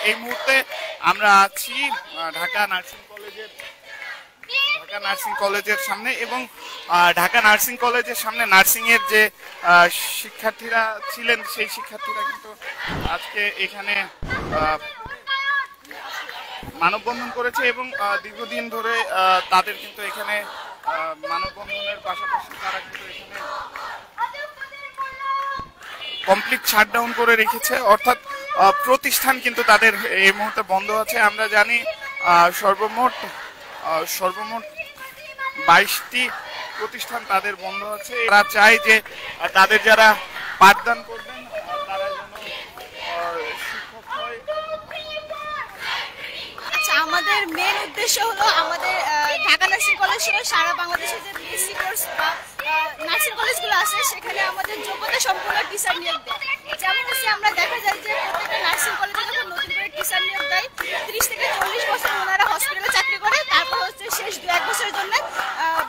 এই মুহূর্তে আমরা আছি ঢাকা নার্সিং কলেজের সামনে এবং ঢাকা নার্সিং কলেজের সামনে নার্সিং এর যে শিক্ষার্থীরা ছিলেন সেই শিক্ষার্থীরা কিন্তু আজকে এখানে মানববন্ধন করেছে এবং দীর্ঘদিন ধরে তাদের কিন্তু এখানে মানববন্ধনের পাশাপাশি তারা কিন্তু এখানে কমপ্লিট শাটডাউন করে রেখেছে, অর্থাৎ প্রতিষ্ঠান কিন্তু তাদের এই মুহূর্তে বন্ধ আছে। আমরা জানি সর্বমোট 22টি প্রতিষ্ঠান তাদের বন্ধ আছে। এরা চায় যে তাদের যারা পাঠদান করবেন তারা যেন শিক্ষক হয়। আচ্ছা, আমাদের মেন উদ্দেশ্য হলো আমাদের ঢাকা নার্সিং কলেজ সহ সারা বাংলাদেশে যে বিএসসি কোর্স বা নার্সিং কলেজগুলো আছে সেখানে আমাদের যোগ্যতা সম্পন্ন টিচার নিয়োগ দেয়। যেমন হচ্ছে আমরা দেখা যায় যে প্রত্যেকটা নার্সিং কলেজে যখন নতুন করে টিচার নিয়োগ দেয় 30 থেকে 40 বছর ওনারা হসপিটালে চাকরি করে, তারপর হচ্ছে শেষ 2-1 বছরের জন্য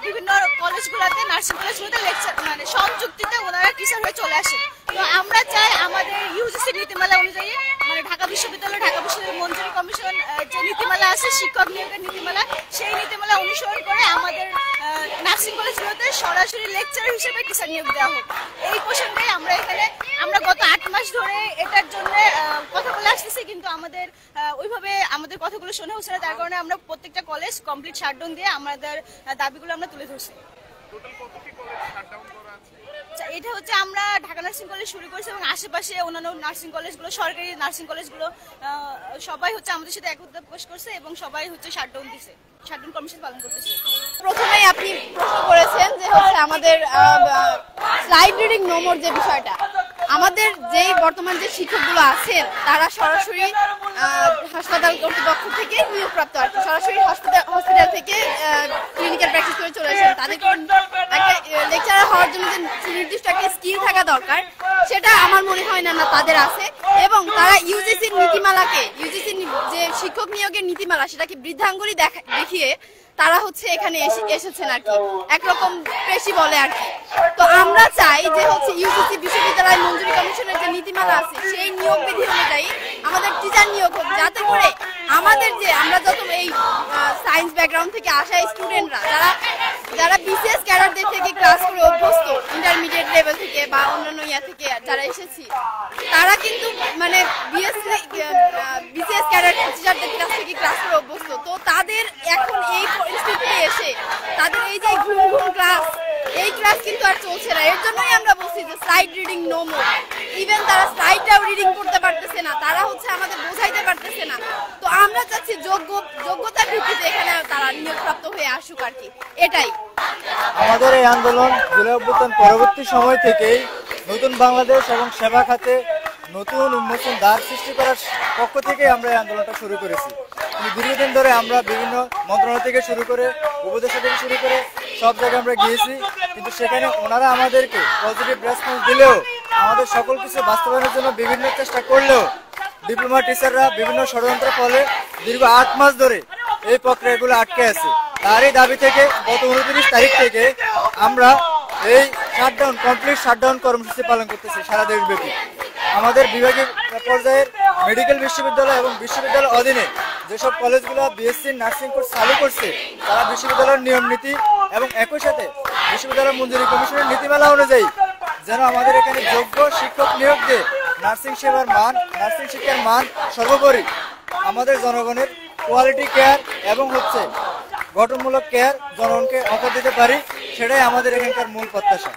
বিভিন্ন কলেজগুলোতে নার্সিং কলেজগুলোতে লেকচার মানে সংযুক্তিতে ওনারা টিচার হয়ে চলে আসে। তো আমরা চাই আমাদের ইউজিসি নীতিমালা অনুযায়ী মানে ঢাকা বিশ্ববিদ্যালয় মঞ্জুরি কমিশন যে নীতিমালা আছে শিক্ষক নিয়োগের নীতিমালা, সেই নীতিমালা অনুসরণ করে আমাদের নার্সিং কলেজগুলোতে সরাসরি লেকচার হিসেবে টিচার নিয়োগ দেওয়া হোক। এই প্রসঙ্গে আমরা গত 8 মাস ধরে এটার জন্য কথা বলে আসতেছি, কিন্তু ওইভাবে আমাদের কথাগুলো শোনা হচ্ছে না। তার কারণে আমরা প্রত্যেকটা কলেজ কমপ্লিট শাটডাউন দিয়ে আমাদের দাবিগুলো আমরা তুলে ধরছি। এটা হচ্ছে আমরা ঢাকা নার্সিং কলেজ শুরু করেছি এবং আশেপাশে অন্যান্য নার্সিং কলেজগুলো, সরকারি নার্সিং কলেজগুলো সবাই হচ্ছে আমাদের সাথে একত্র প্রকাশ করছে এবং সবাই হচ্ছে শাটডাউন দিছে, শাটডাউন কর্মসূচি পালন করতেছে। প্রথমেই আপনি প্রশ্ন করেছেন যে হচ্ছে আমাদের স্লাইড রিডিং নোমর যে বিষয়টা, আমাদের যেই বর্তমান যে শিক্ষকগুলো আছেন তারা সরাসরি হাসপাতাল কর্তৃপক্ষ থেকে নিয়োগপ্রাপ্ত আর সরাসরি হসপিটাল থেকে ক্লিনিক্যাল প্র্যাকটিস করে চলে আসেন। তাদের একটা লেকচারার হওয়ার জন্য যে নির্দিষ্ট একটা স্কিল থাকা দরকার সেটা আমার মনে হয় না তাদের আছে, এবং তারা ইউজিসির যে শিক্ষক নিয়োগের নীতিমালা সেটাকে বৃদ্ধাঙ্গুলি দেখিয়ে তারা হচ্ছে এখানে এসেছেন আর কি, একরকম পেশি বলে আর কি। তো আমরা চাই যে হচ্ছে ইউজিসি বিশ্ববিদ্যালয় মঞ্জুরি কমিশনের যে নীতিমালা আছে সেই নিয়োগ বিধি অনুযায়ী আমাদের টিচার নিয়োগ হোক, যাতে করে আমাদের যে আমরা যত এই সায়েন্স ব্যাকগ্রাউন্ড থেকে আসা স্টুডেন্টরা যারা বিসিএস ক্যাডারদের থেকে ক্লাস করে অভ্যস্ত, ইন্টারমিডিয়েট লেভেল থেকে বা অন্যান্য থেকে যারা এসেছি, তারা কিন্তু মানে বিসিএস ক্যাডার টিচারদের কাছ থেকে ক্লাস করে অভ্যস্ত। তো তাদের এখন এই পরিস্থিতিতে এসে তাদের এই যে ঘুম ক্লাস, এই ক্লাস কিন্তু আর চলছে না। এর জন্যই আমরা বলছি যে slide reading no more. Even তারা স্লাইডটাও রিডিং করতে পারতেছে না, তারা হচ্ছে আমাদের বোঝাইতে পারতেছে না। তো আমরা চাচ্ছি যোগ্যতার ভিত্তিতে এখানে তারা নিয়োগপ্রাপ্ত হয়ে আসুক আর কি, এটাই আমাদের এই আন্দোলন। জুলাই অভ্যুত্থান পরবর্তী সময় থেকেই নতুন বাংলাদেশ এবং সেবা খাতে নতুন উন্মোচন দ্বার সৃষ্টি করার পক্ষ থেকে আমরা এই আন্দোলনটা শুরু করেছি। দীর্ঘদিন ধরে আমরা বিভিন্ন মন্ত্রণালয় থেকে শুরু করে উপদেষ্টা থেকে শুরু করে সব জায়গায় আমরা গিয়েছি, কিন্তু সেখানে ওনারা আমাদেরকে পজিটিভ রেসপন্স দিলেও আমাদের সকল কিছু বাস্তবায়নের জন্য বিভিন্ন চেষ্টা করলেও ডিপ্লোমা টিচাররা বিভিন্ন ষড়যন্ত্রের ফলে দীর্ঘ 8 মাস ধরে এই প্রক্রিয়াগুলো আটকে আছে। তারই দাবি থেকে গত 29 তারিখ থেকে আমরা এই কমপ্লিট শাটডাউন কর্মসূচি পালন করতেছি সারা দেশব্যাপী। আমাদের বিভাগীয় পর্যায়ের মেডিকেল বিশ্ববিদ্যালয় এবং বিশ্ববিদ্যালয়ের অধীনে যেসব কলেজগুলো বিএসসি নার্সিং কোর্স চালু করছে তারা বিশ্ববিদ্যালয়ের নিয়ম নীতি এবং একই সাথে বিশ্ববিদ্যালয় মঞ্জুরি কমিশনের নীতিমালা অনুযায়ী যেন আমাদের এখানে যোগ্য শিক্ষক নিয়োগ দিয়ে নার্সিং সেবার মান, নার্সিং শিক্ষার মান সর্বোপরি আমাদের জনগণের কোয়ালিটি কেয়ার এবং হচ্ছে গঠনমূলক কেয়ার জনগণকে অফার দিতে পারি, সেটাই আমাদের এখানকার মূল প্রত্যাশা।